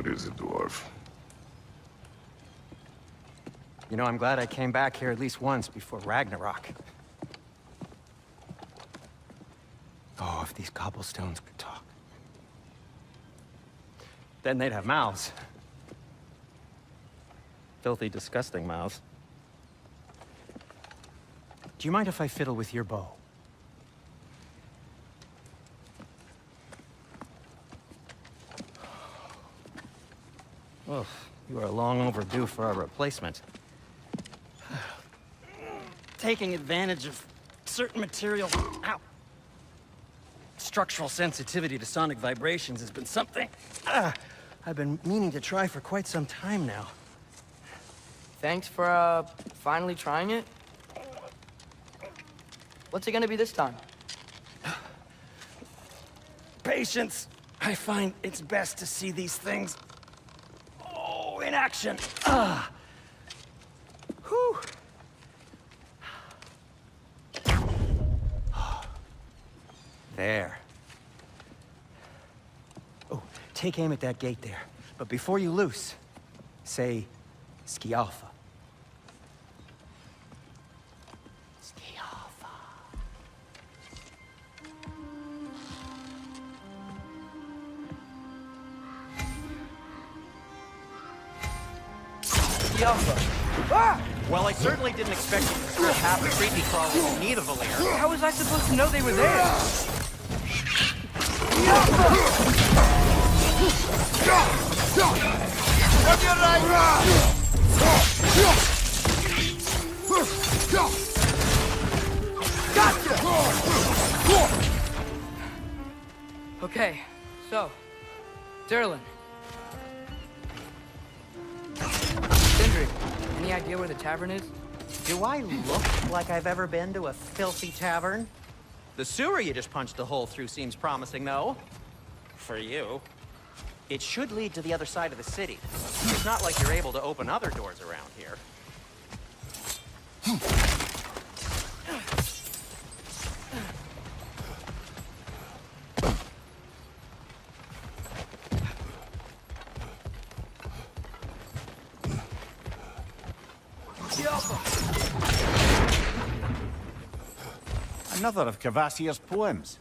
What is it, dwarf? You know, I'm glad I came back here at least once before Ragnarok. Oh, if these cobblestones could talk. Then they'd have mouths. Filthy, disgusting mouths. Do you mind if I fiddle with your bow? Oh, you are long overdue for a replacement. Taking advantage of certain material... Ow! Structural sensitivity to sonic vibrations has been something I've been meaning to try for quite some time now. Thanks for, finally trying it. What's it gonna be this time? Patience. I find it's best to see these things, in action. Whew. There. Oh, take aim at that gate there. But before you loose, say, Ski Alpha. Ski Alpha. Ski Alpha. Ah! Well, I certainly didn't expect you to strip half the creepy crawlers in need of a lair. How was I supposed to know they were there? Okay, so, Derlin. Sindri, any idea where the tavern is? Do I look like I've ever been to a filthy tavern? The sewer you just punched a hole through seems promising, though. For you. It should lead to the other side of the city. It's not like you're able to open other doors around here. Another of Kvasir's poems.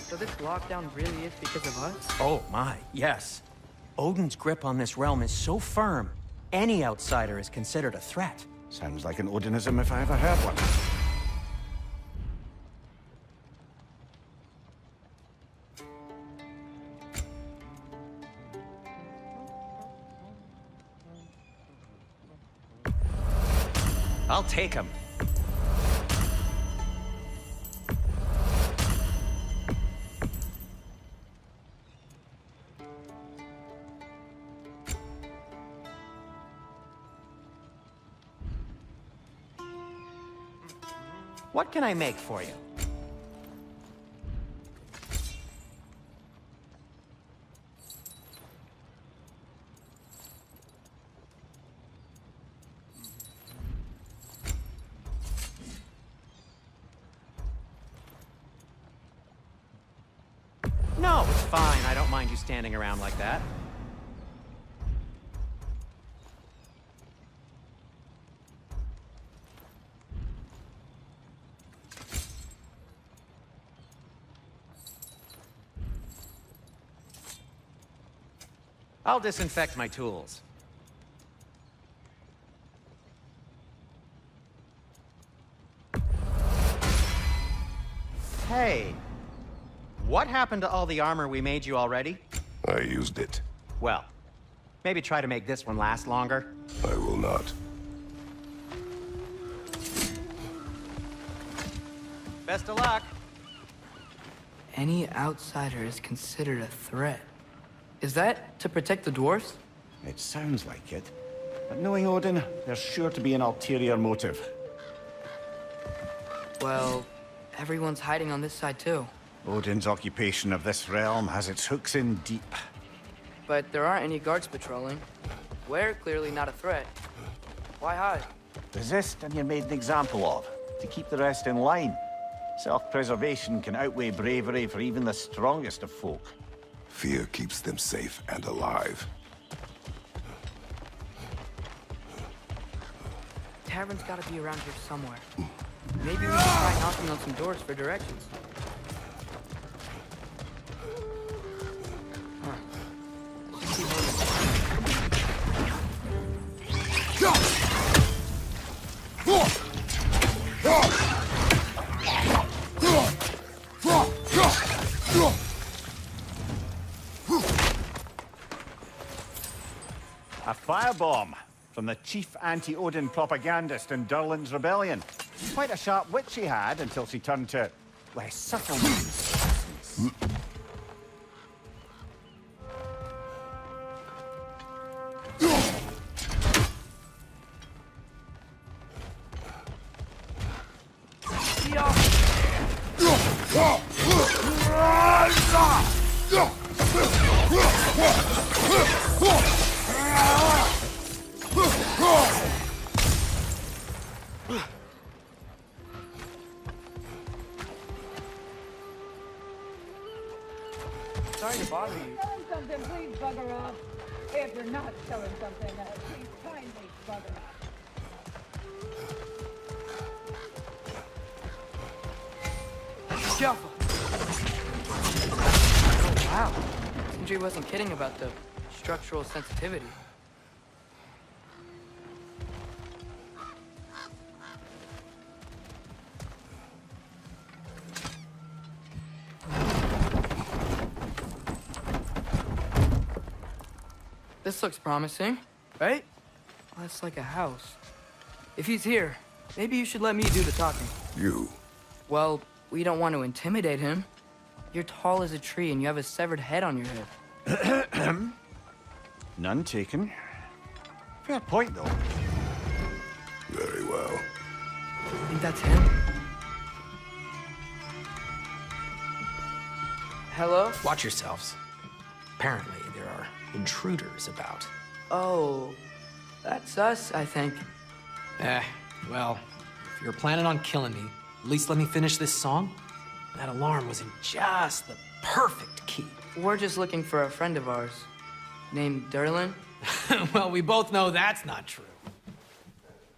So this lockdown really is because of us? Oh my, yes. Odin's grip on this realm is so firm, any outsider is considered a threat. Sounds like an Odinism if I ever heard one. I'll take him. What can I make for you? No, it's fine. I don't mind you standing around like that. I'll disinfect my tools. Hey, what happened to all the armor we made you already? I used it. Well, maybe try to make this one last longer. I will not. Best of luck. Any outsider is considered a threat. Is that to protect the dwarfs? It sounds like it. But knowing Odin, there's sure to be an ulterior motive. Well, Everyone's hiding on this side too. Odin's occupation of this realm has its hooks in deep. But there aren't any guards patrolling. We're clearly not a threat. Why hide? Resist and you're made an example of, to keep the rest in line. Self-preservation can outweigh bravery for even the strongest of folk. Fear keeps them safe and alive. Tavern's gotta be around here somewhere. Maybe we should try knocking on some doors for directions. Let's keep moving. A firebomb from the chief anti-Odin propagandist in Durlin's rebellion. Quite a sharp wit she had until she turned to less subtle means. Sorry to bother you. Selling something, please bugger off. If you're not selling something, please kindly bugger off. Jaffa! Oh, wow. Sindri wasn't kidding about the structural sensitivity. This looks promising, right? Well, that's like a house. If he's here, maybe you should let me do the talking. You. Well, we don't want to intimidate him. You're tall as a tree and you have a severed head on your head. None taken. Fair point, though. Very well. Think that's him? Hello? Watch yourselves. Apparently, there are intruders about. Oh, that's us, I think. Well, if you're planning on killing me, at least let me finish this song. That alarm was in just the perfect key. We're just looking for a friend of ours, named Durlin. Well, we both know that's not true.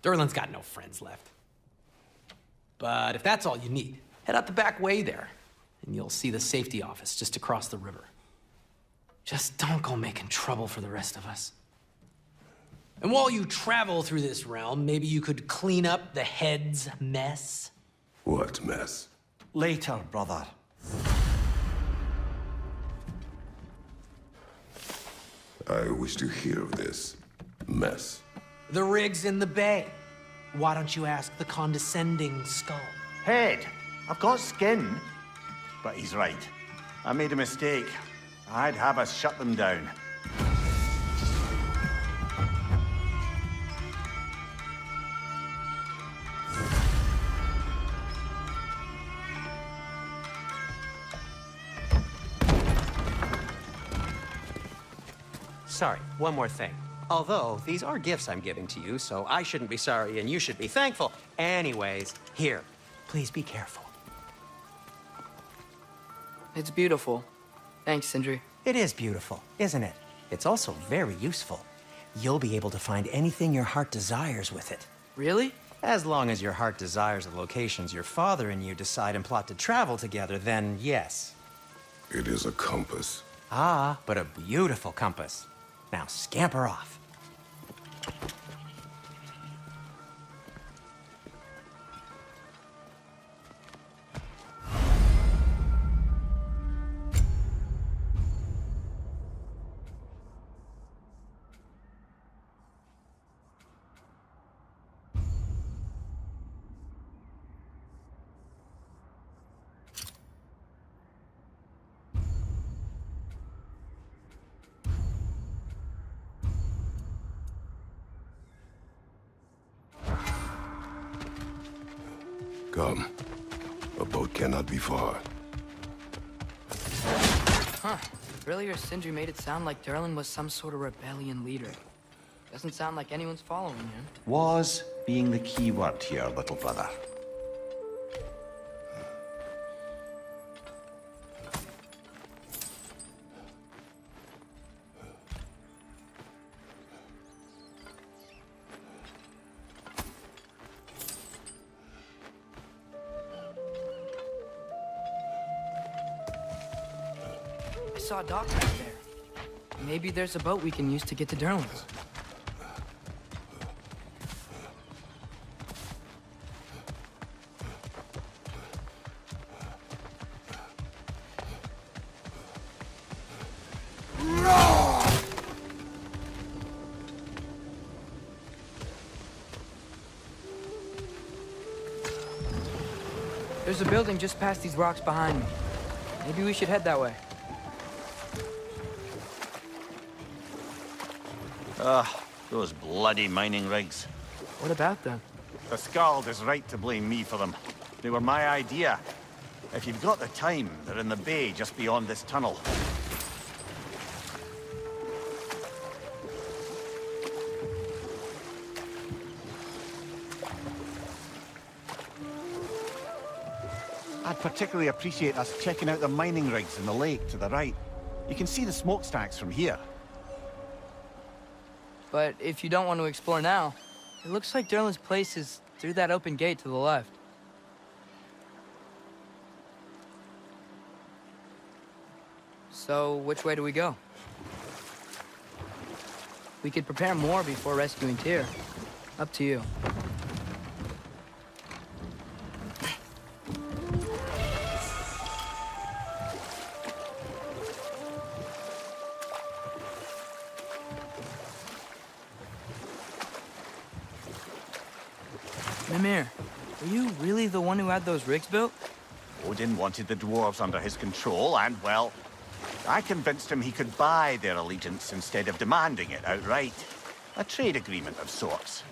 Durlin's got no friends left. But if that's all you need, head out the back way there, and you'll see the safety office just across the river. Just don't go making trouble for the rest of us. And while you travel through this realm, maybe you could clean up the head's mess. What mess? Later, brother. I wish to hear of this mess. The rig's in the bay. Why don't you ask the condescending skull? Head. I've got skin. But he's right. I made a mistake. I'd have us shut them down. Sorry, one more thing. Although, these are gifts I'm giving to you, so I shouldn't be sorry and you should be thankful. Anyways, here, please be careful. It's beautiful. Thanks, Sindri. It is beautiful, isn't it? It's also very useful. You'll be able to find anything your heart desires with it. Really? As long as your heart desires the locations your father and you decide and plot to travel together, then yes. It is a compass. Ah, but a beautiful compass. Now scamper off. Come. A boat cannot be far. Huh. Earlier, Sindri made it sound like Durlin was some sort of rebellion leader. Doesn't sound like anyone's following him. Was being the key word here, little brother. I saw a dock back there. Maybe there's a boat we can use to get to Durlin's. There's a building just past these rocks behind me. Maybe we should head that way. Those bloody mining rigs. What about them? The Skald is right to blame me for them. They were my idea. If you've got the time, they're in the bay just beyond this tunnel. I'd particularly appreciate us checking out the mining rigs in the lake to the right. You can see the smokestacks from here. But if you don't want to explore now, it looks like Durlin's place is through that open gate to the left. So, which way do we go? We could prepare more before rescuing Tyr. Up to you. Mimir, were you really the one who had those rigs built? Odin wanted the dwarves under his control, and, well, I convinced him he could buy their allegiance instead of demanding it outright. A trade agreement of sorts.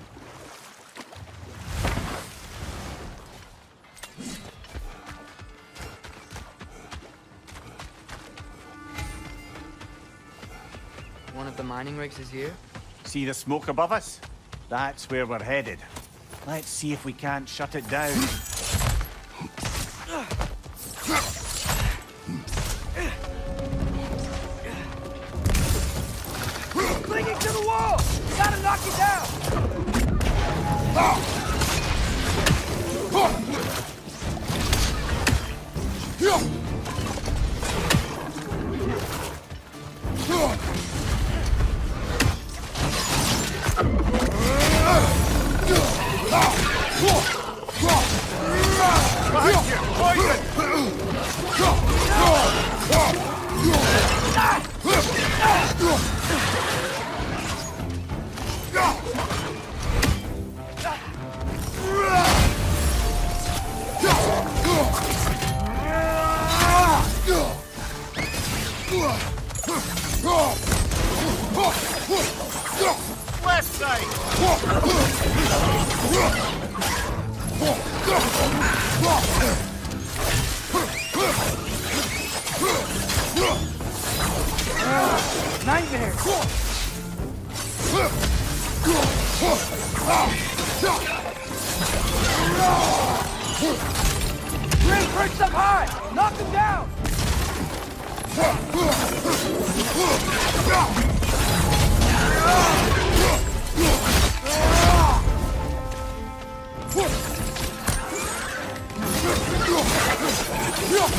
One of the mining rigs is here? See the smoke above us? That's where we're headed. Let's see if we can't shut it down. Clinging to the wall! Gotta knock it down! Left side! Nightmare! Bring bricks up high! Knock them down!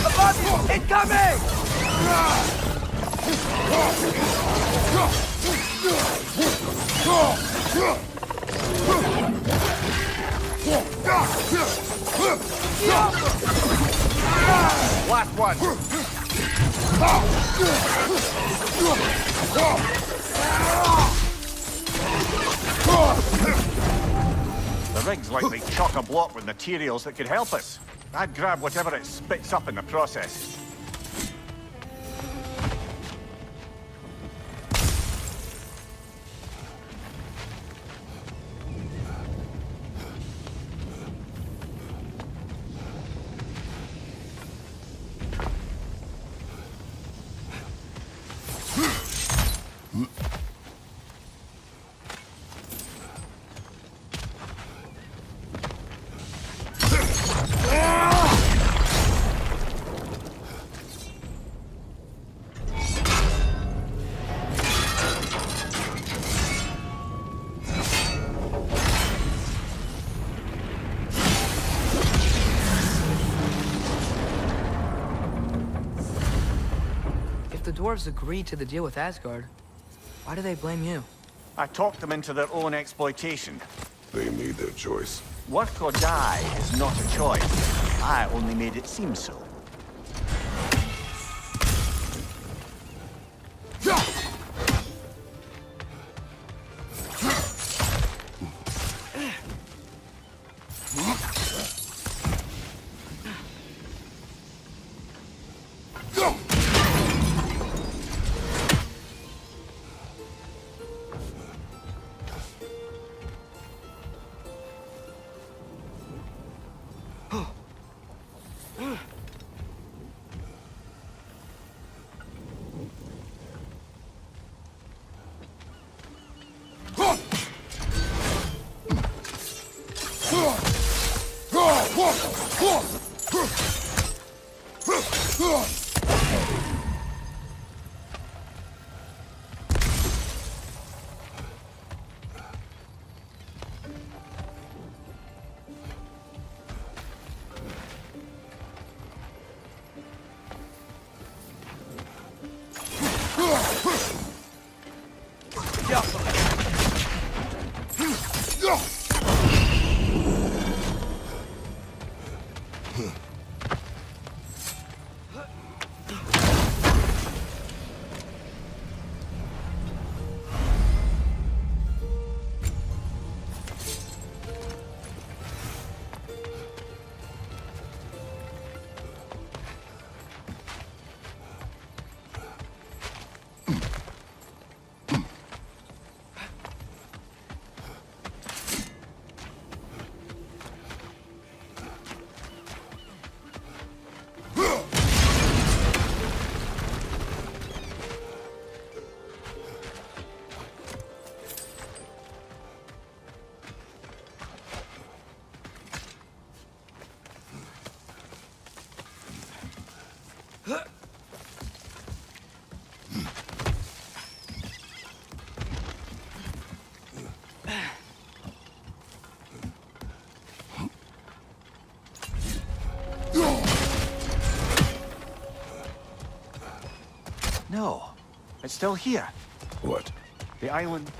Above you! Incoming! Last one! The rig's likely chock-a-block with materials that could help us. I'd grab whatever it spits up in the process. dwarves agreed to the deal with Asgard, why do they blame you? I talked them into their own exploitation. They made their choice. Work or die is not a choice. I only made it seem so. No, it's still here. What? The island.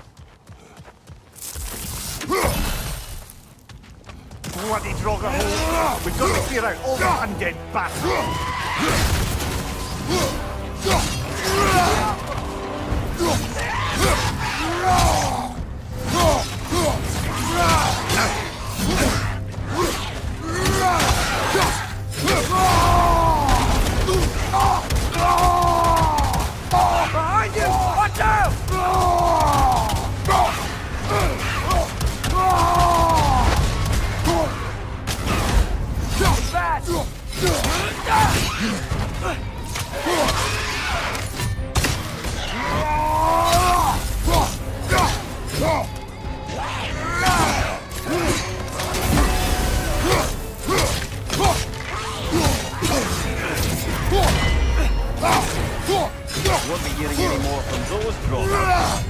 Bloody Draugr! We've got to clear out all the undead bastards! Behind you! Watch out! Won't be hearing any more from those Draugr.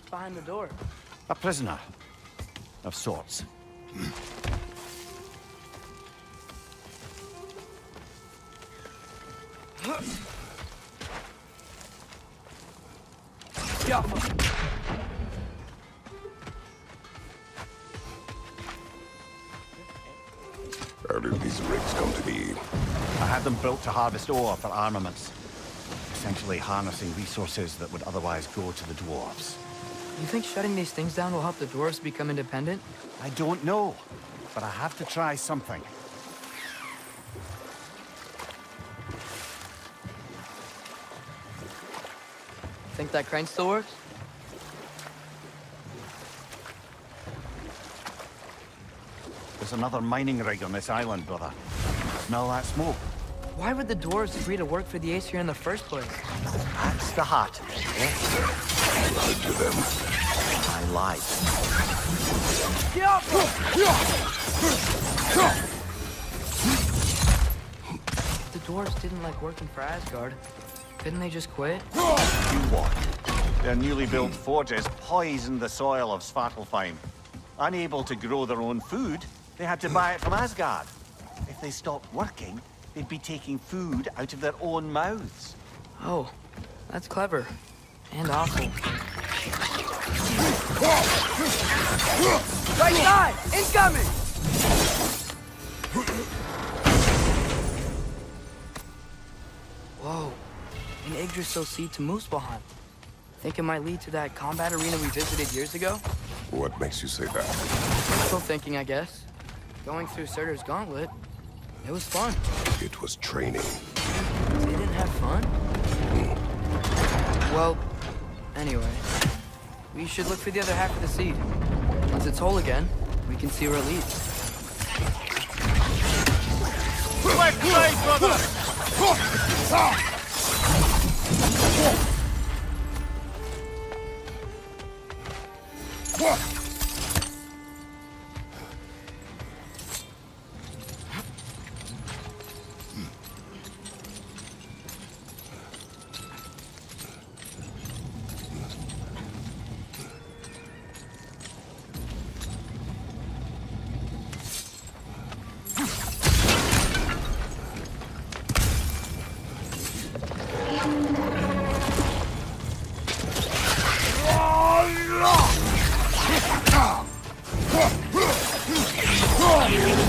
Behind the door. A prisoner. Of sorts. How did these rigs come to be? I had them built to harvest ore for armaments. Essentially harnessing resources that would otherwise go to the dwarves. You think shutting these things down will help the dwarves become independent? I don't know, but I have to try something. Think that crane still works? There's another mining rig on this island, brother. smell that smoke. Why would the dwarves agree to work for the Aesir in the first place? That's the heart of it, eh? I lied to them. I lied. The dwarves didn't like working for Asgard. Couldn't they just quit? You what? Their newly built forges poisoned the soil of Svartalfheim. Unable to grow their own food, they had to buy it from Asgard. If they stopped working, they'd be taking food out of their own mouths. Oh, that's clever. And awful. Right side! Incoming! Whoa. An Yggdrasil seed to Muspelheim. Think it might lead to that combat arena we visited years ago? What makes you say that? Still thinking, I guess. Going through Surtur's gauntlet, it was fun. It was training. They didn't have fun? Well, anyway. We should look for the other half of the seed. Once it's whole again, we can see where it leads. Quick, brother!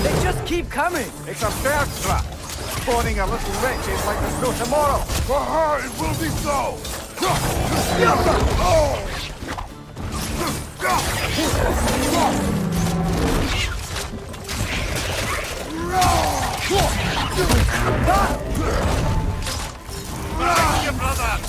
They just keep coming! It's a thirst trap. Spawning a little wretches like there's no tomorrow. For her, it will be so! Thank you, brother!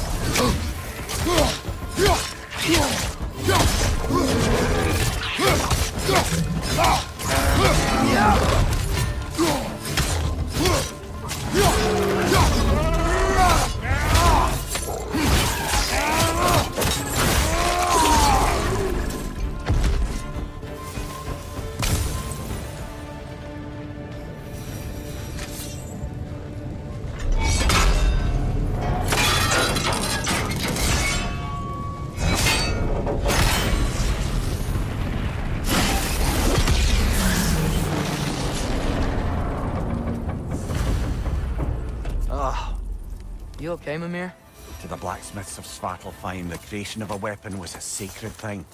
You okay, Mimir? To the blacksmiths of Svartalfheim, the creation of a weapon was a sacred thing.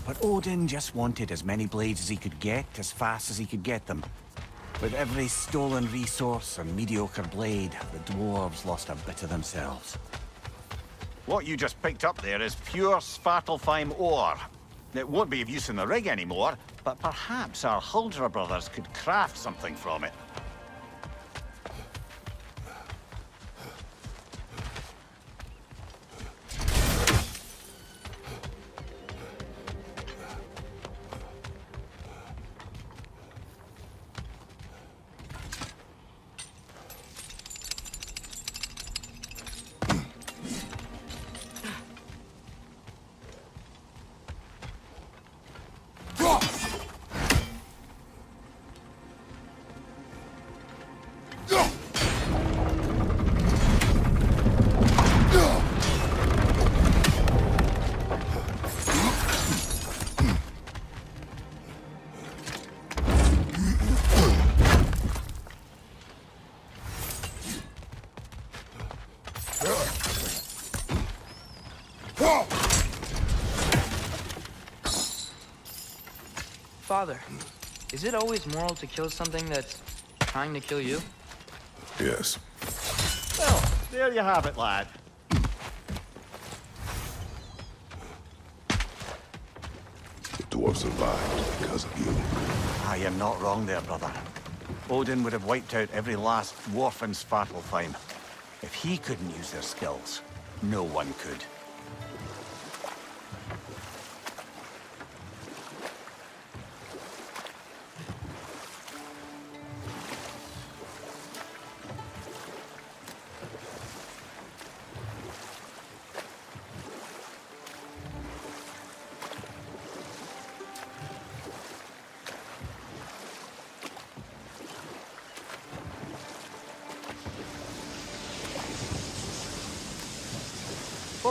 But Odin just wanted as many blades as he could get, as fast as he could get them. With every stolen resource and mediocre blade, the dwarves lost a bit of themselves. What you just picked up there is pure Svartalfheim ore. It won't be of use in the rig anymore, but perhaps our Huldra brothers could craft something from it. Father, is it always moral to kill something that's trying to kill you? Yes. Well, there you have it, lad. The dwarves survived because of you. Ah, you're not wrong there, brother. Odin would have wiped out every last dwarf in Svartalfheim. If he couldn't use their skills, no one could.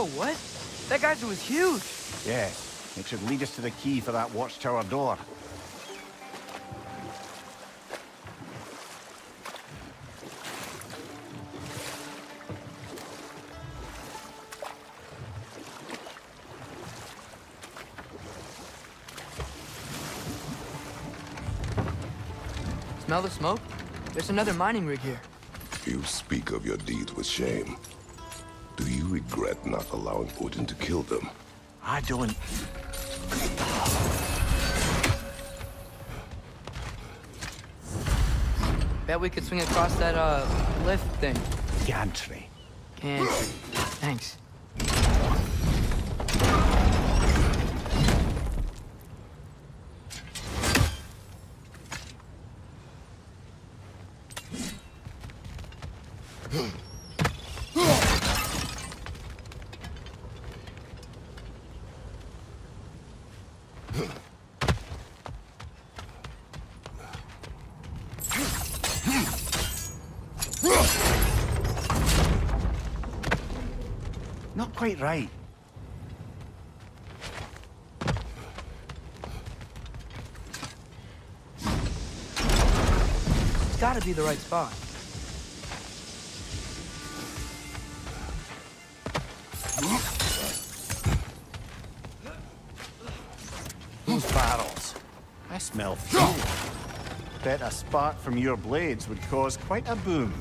Whoa, what? That geyser was huge. Yes, it should lead us to the key for that watchtower door. Smell the smoke? There's another mining rig here. You speak of your deeds with shame. Do you regret not allowing Odin to kill them? I don't... Bet we could swing across that, lift thing. Gantry. Can't. Thanks. Not quite right. It's gotta be the right spot. Those barrels. I smell fuel. Bet a spark from your blades would cause quite a boom.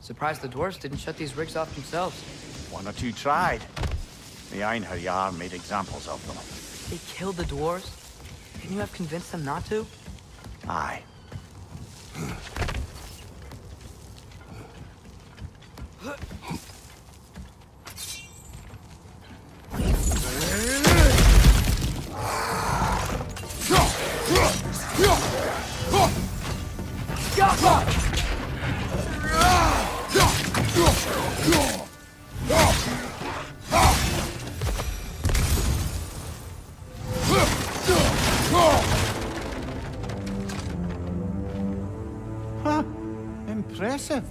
Surprised the dwarves didn't shut these rigs off themselves. One or two tried. The Einherjar made examples of them. They killed the dwarves? Couldn't you have convinced them not to? Aye. Huh. Impressive.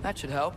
That should help.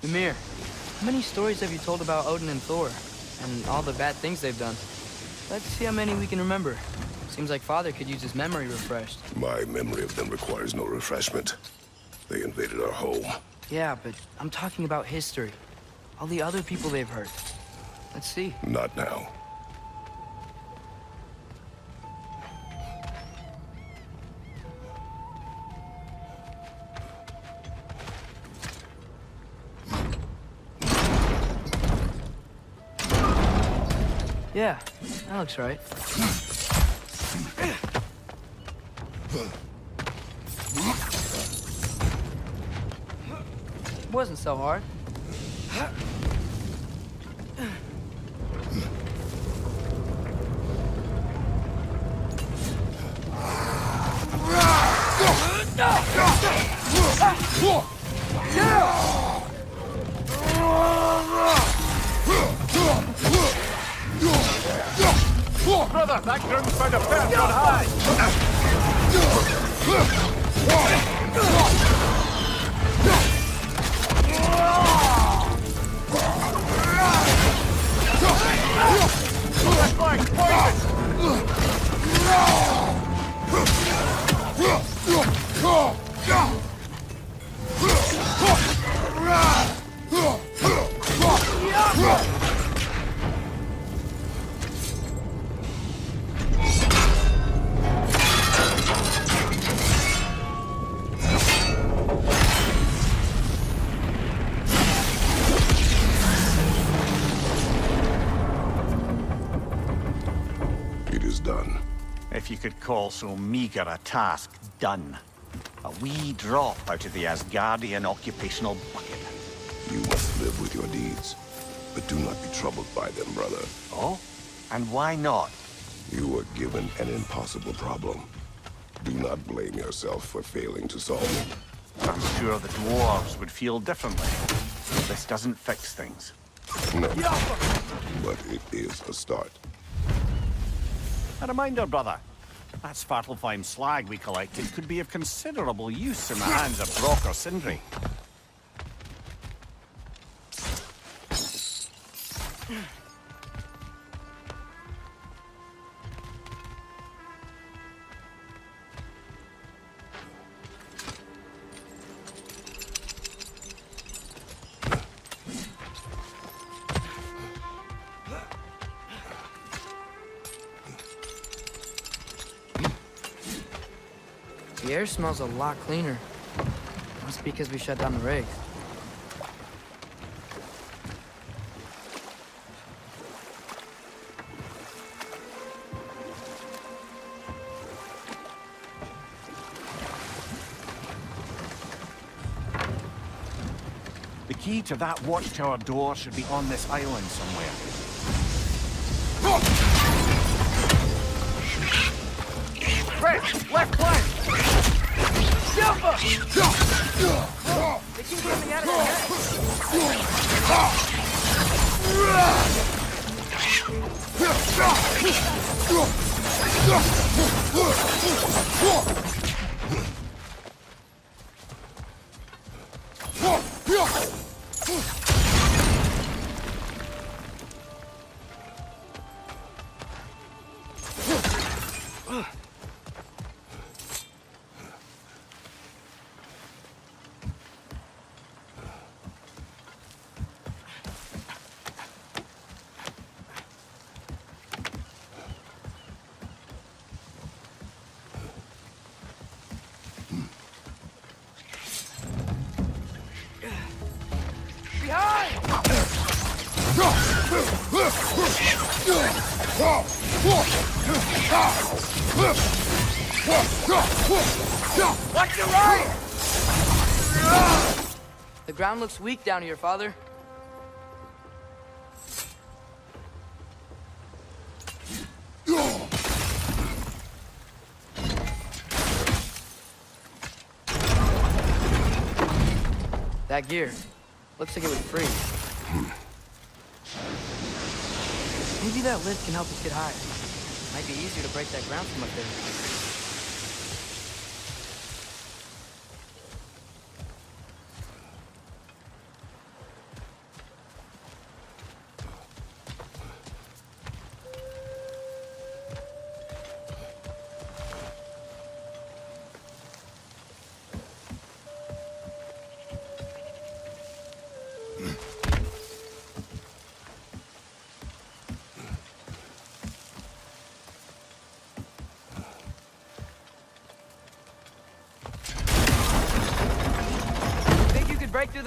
Mimir, How many stories have you told about Odin and Thor? And all the bad things they've done? Let's see how many we can remember. Seems like Father could use his memory refreshed. My memory of them requires no refreshment. They invaded our home. Yeah, but I'm talking about history. All the other people they've hurt. Let's see. Not now. Yeah, that looks right. Wasn't so hard. Brother, that groom's found a perch on high! That flank's It is done. If you could call so meager a task done. A wee drop out of the Asgardian occupational bucket. You must live with your deeds, but do not be troubled by them, brother. Oh? And why not? You were given an impossible problem. Do not blame yourself for failing to solve it. I'm sure the dwarves would feel differently. This doesn't fix things. No, but it is a start. A reminder, brother. That Svartalfheim slag we collected could be of considerable use in the hands of Brock or Sindri. The air smells a lot cleaner. Must be because we shut down the rigs. The key to that watchtower door should be on this island somewhere. Red, left flank! Silver! They keep coming out of Watch your right! The ground looks weak down here, Father. That gear. Looks like it would freeze. Maybe that lift can help us get higher. Might be easier to break that ground from up there.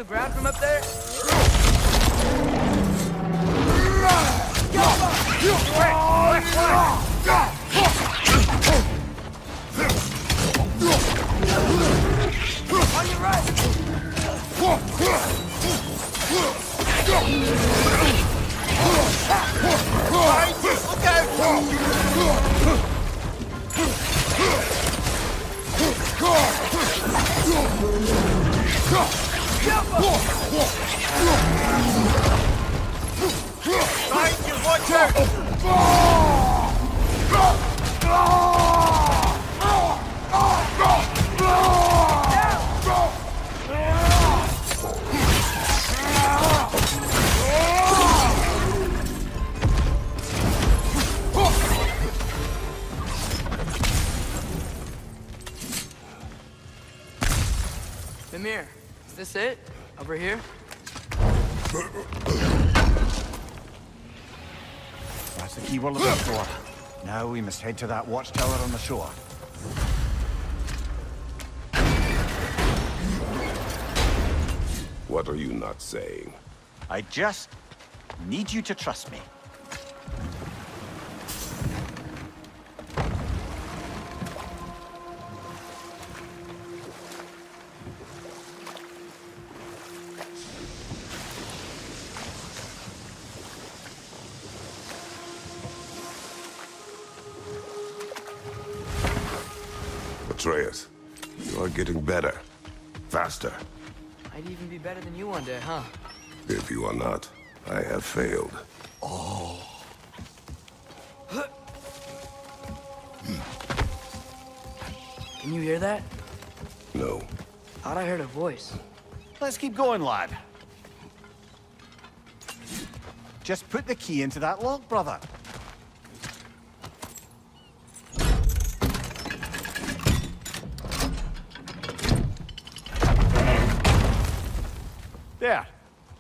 the ground from up there? On your right! Look watch Mimir, is this it? Over here? That's the key we're looking for. Now we must head to that watchtower on the shore. What are you not saying? I just need you to trust me. Atreus, you are getting better. Faster. I'd even be better than you one day, huh? If you are not, I have failed. Can you hear that? No. Thought I heard a voice. Let's keep going, lad. Just put the key into that lock, brother. There.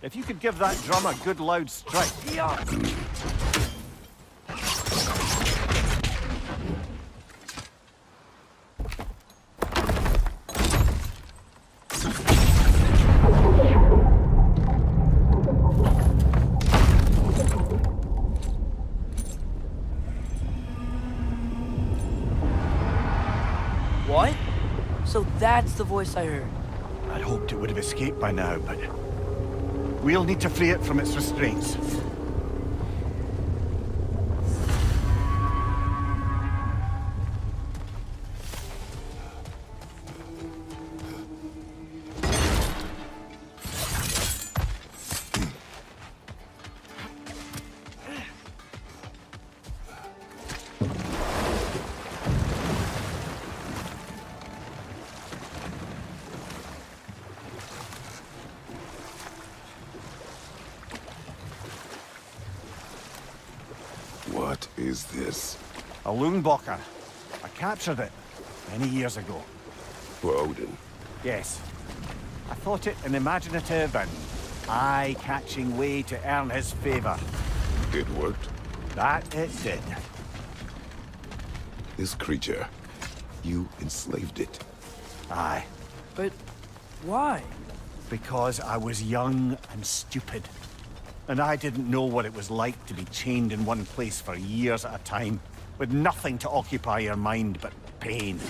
If you could give that drum a good loud strike. What? So that's the voice I heard. I'd hoped it would have escaped by now, but we'll need to free it from its restraints. What is this? A Loonbocker. I captured it many years ago. For Odin. Yes. I thought it an imaginative and eye-catching way to earn his favor. It worked. That it did. This creature, you enslaved it. Aye. But why? Because I was young and stupid. And I didn't know what it was like to be chained in one place for years at a time, with nothing to occupy your mind but pain.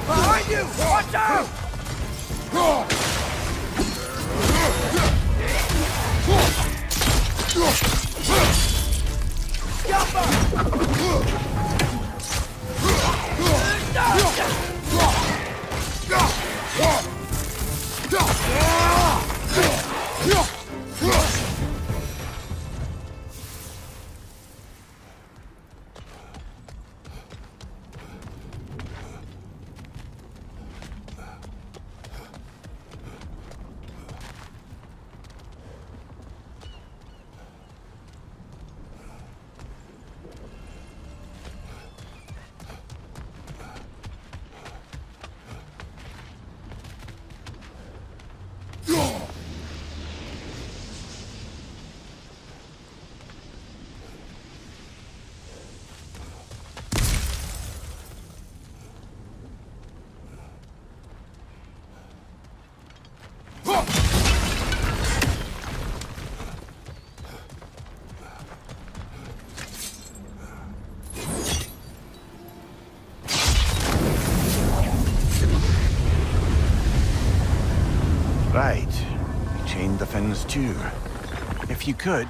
Behind you! Watch out! Odin's too. If you could...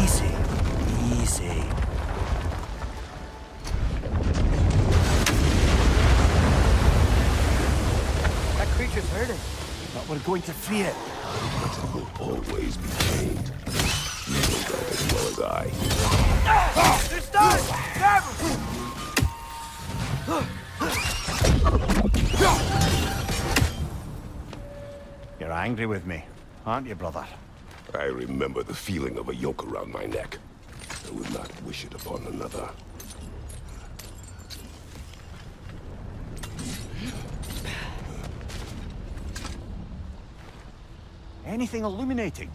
Easy. Easy. That creature's hurting. But we're going to free it. But it will always be chained. You know that as well as I. It's done! Grab him! You're angry with me, aren't you, brother? I remember the feeling of a yoke around my neck. I would not wish it upon another. Anything illuminating?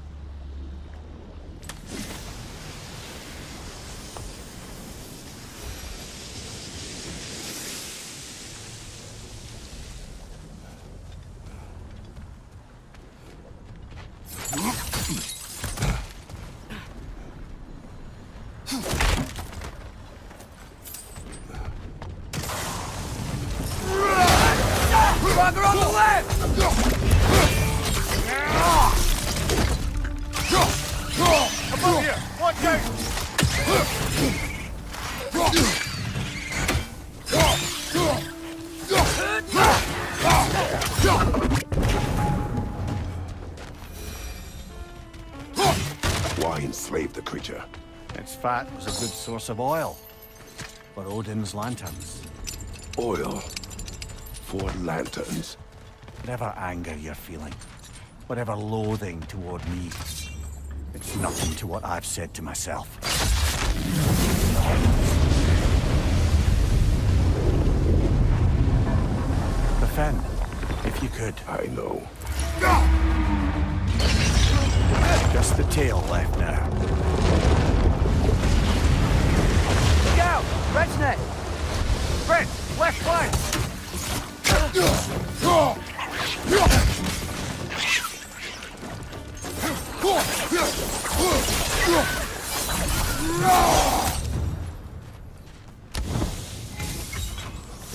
Bugger on the left! Above here! Watch out! Why enslave the creature? Its fat was a good source of oil for Odin's lanterns. Oil. For lanterns. Whatever anger you're feeling, whatever loathing toward me, it's nothing to what I've said to myself. Defend, if you could. I know. Just the tail left now. Look out! Wretch net! Brent, left flank! The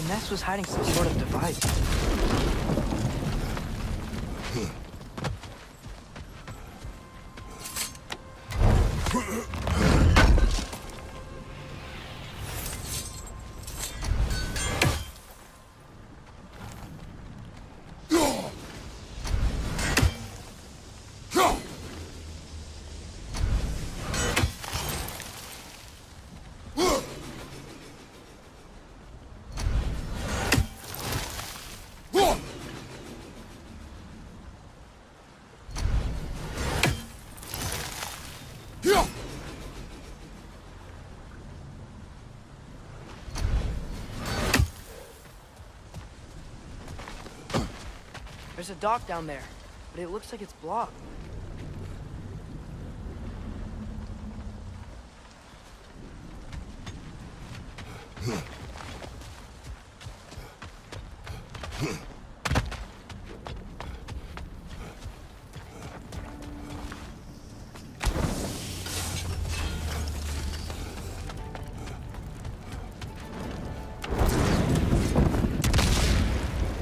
nest was hiding some sort of device. There's a dock down there, but it looks like it's blocked.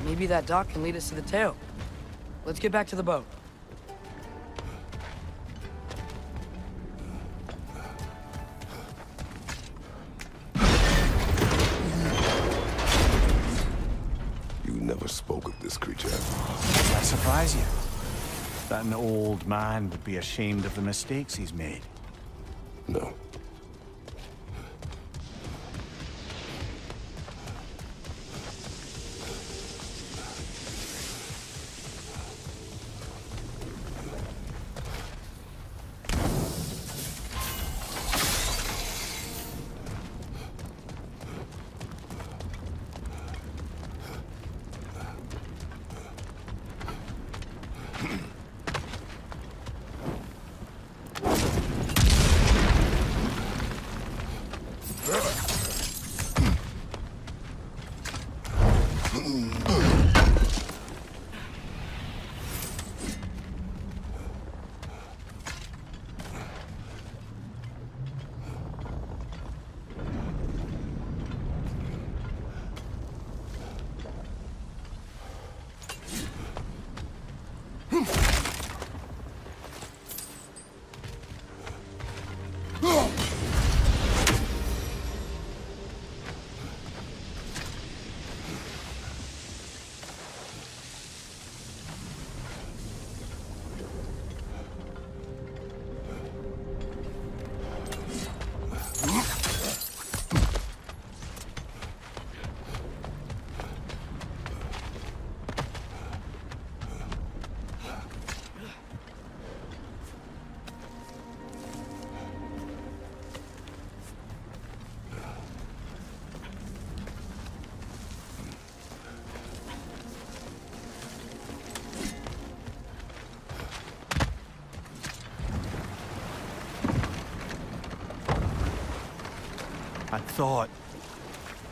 Maybe that dock can lead us to the tail. Let's get back to the boat. You never spoke of this creature. Does that surprise you? That an old man would be ashamed of the mistakes he's made? No.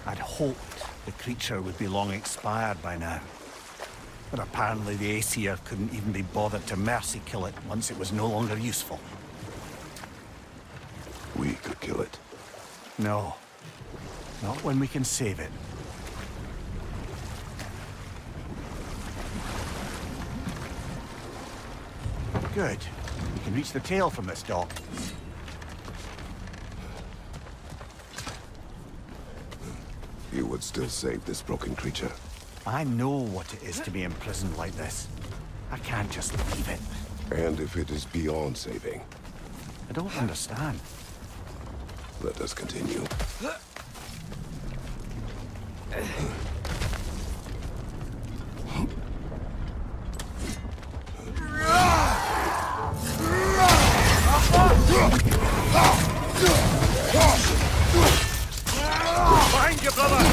I'd hoped the creature would be long expired by now. But apparently the Aesir couldn't even be bothered to mercy kill it once it was no longer useful. We could kill it. No. Not when we can save it. Good. We can reach the tail from this dock. You would still save this broken creature. I know what it is to be imprisoned like this. I can't just leave it. And if it is beyond saving, I don't understand. let us continue. Behind you, brother!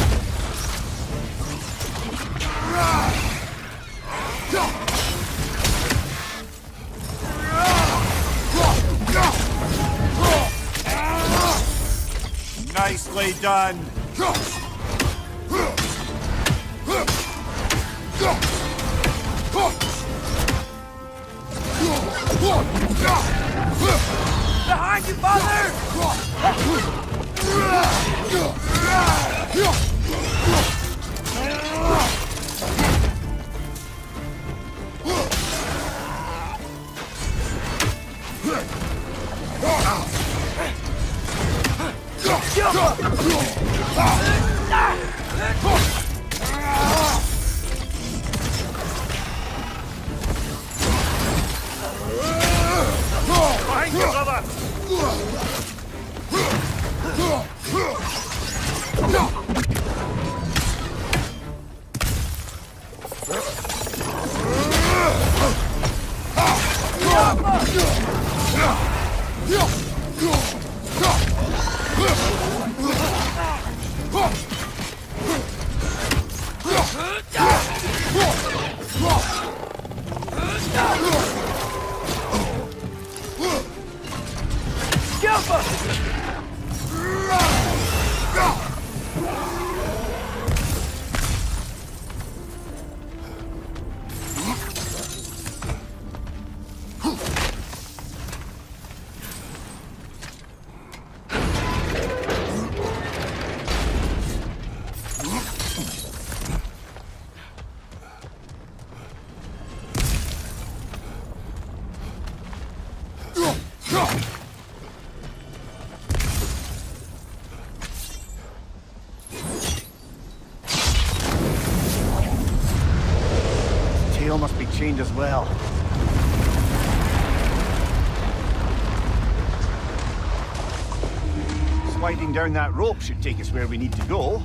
Nicely done. Behind you, father! Behind you, brother! Tail must be chained as well. Sliding down that rope should take us where we need to go.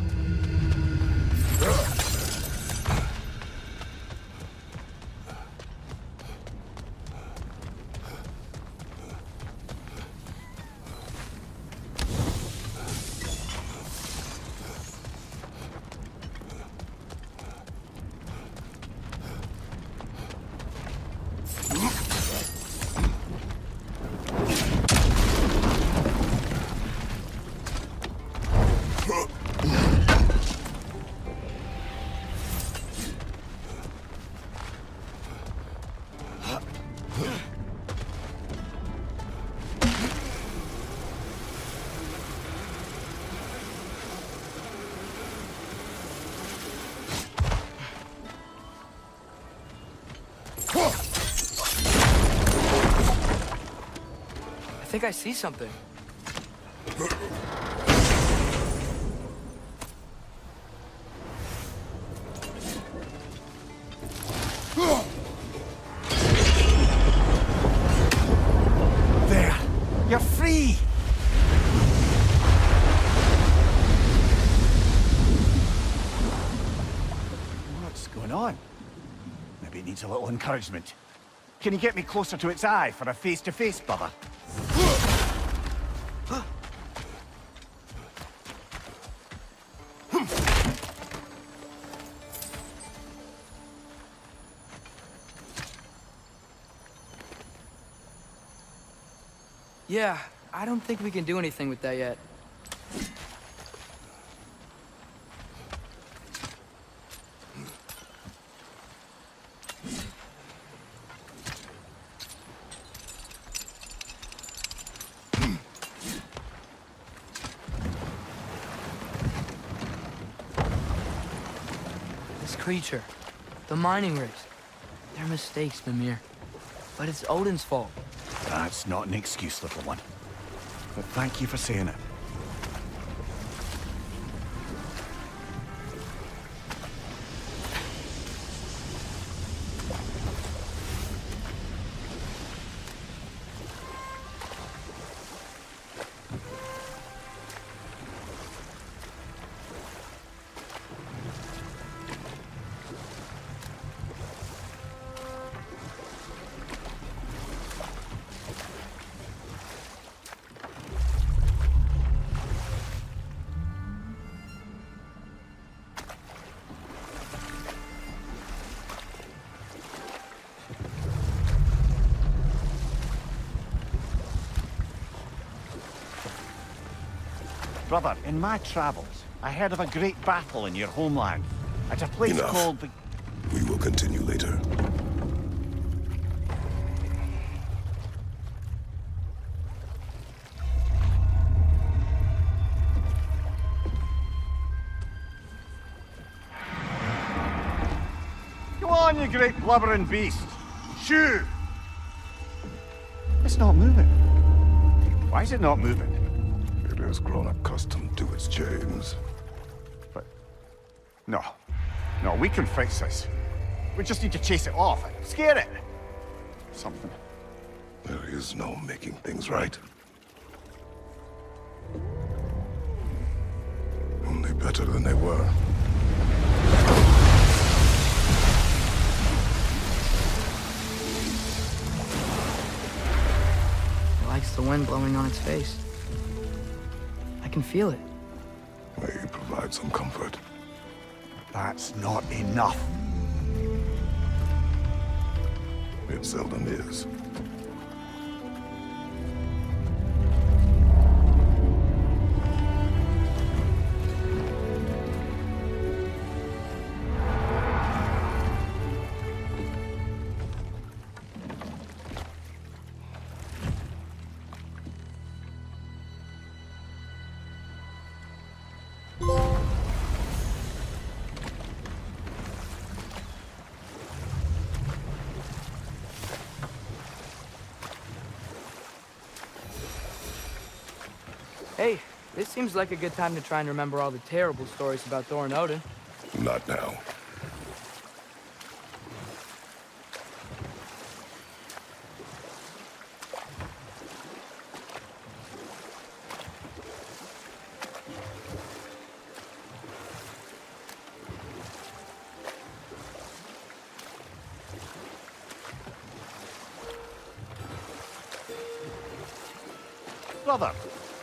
I think I see something. There! You're free! What's going on? Maybe it needs a little encouragement. Can you get me closer to its eye for a face-to-face, brother? Yeah, I don't think we can do anything with that yet. creature. The mining rigs. They're mistakes, Mimir. But it's Odin's fault. That's not an excuse, little one. But thank you for saying it. Brother, in my travels, I heard of a great battle in your homeland. At a place Enough. called the... We will continue later. Go on, you great blubbering beast! Shoo! It's not moving. Why is it not moving? It has grown accustomed to its chains. But... No. No, we can fix this. We just need to chase it off and scare it. Something. There is no making things right. Only better than they were. It likes the wind blowing on its face. I can feel it. May you provide some comfort. That's not enough. It seldom is. Hey, this seems like a good time to try and remember all the terrible stories about Thor and Odin. Not now. Brother,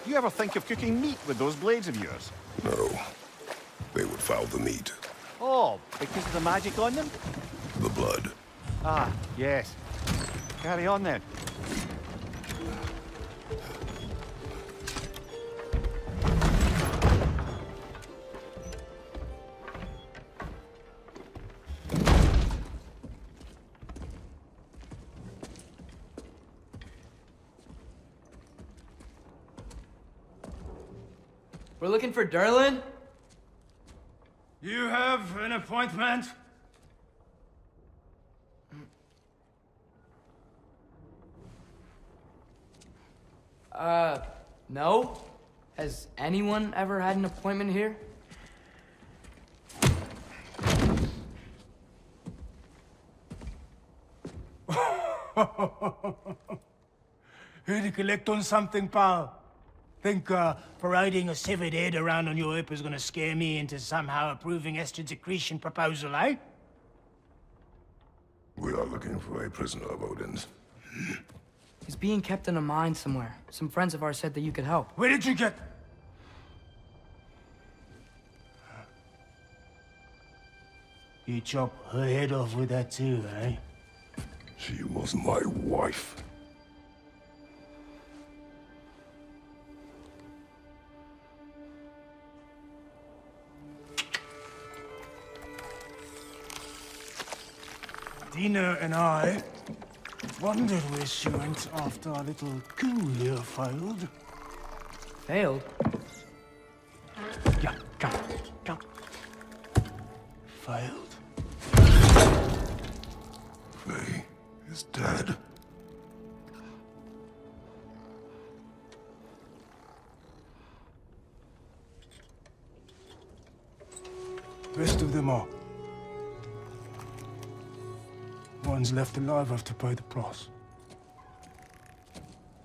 you ever think of cooking meat with those blades of yours? No. They would foul the meat. Oh, because of the magic on them? The blood. Ah, yes. Carry on then. We're looking for Durlin? You have an appointment? No. Has anyone ever had an appointment here? Here to collect on something, pal? Think parading a severed head around on your hip is gonna scare me into somehow approving Estrid's accretion proposal, eh? We are looking for a prisoner of Odin's. He's being kept in a mine somewhere. Some friends of ours said that you could help. Where did you get... You chop her head off with that too, eh? She was my wife. Dina and I wondered where she went after our little coup here failed. Failed? Yeah, come. Failed? is dead. Rest of them are. One's left alive have to pay the price.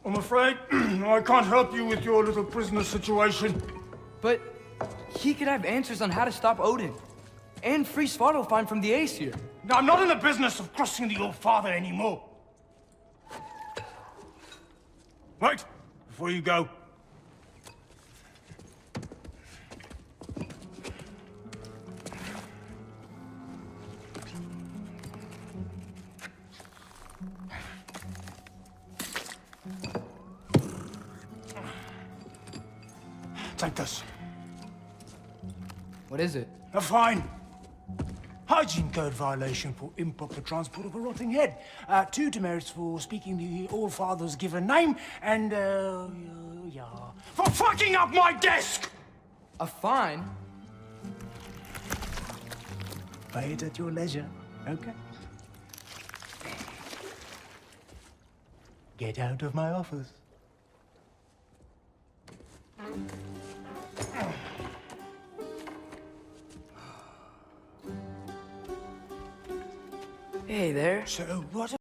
I'm afraid I can't help you with your little prisoner situation. But he could have answers on how to stop Odin. And free Svartalfheim from the Aesir. Now, I'm not in the business of crossing the old father anymore. Right, before you go. Take this. What is it? A fine. Hygiene code violation for improper transport of a rotting head. 2 demerits for speaking the All-Father's given name, and, yeah. For fucking up my desk! A fine? Pay it at your leisure, okay? Get out of my office. Hey there. So, what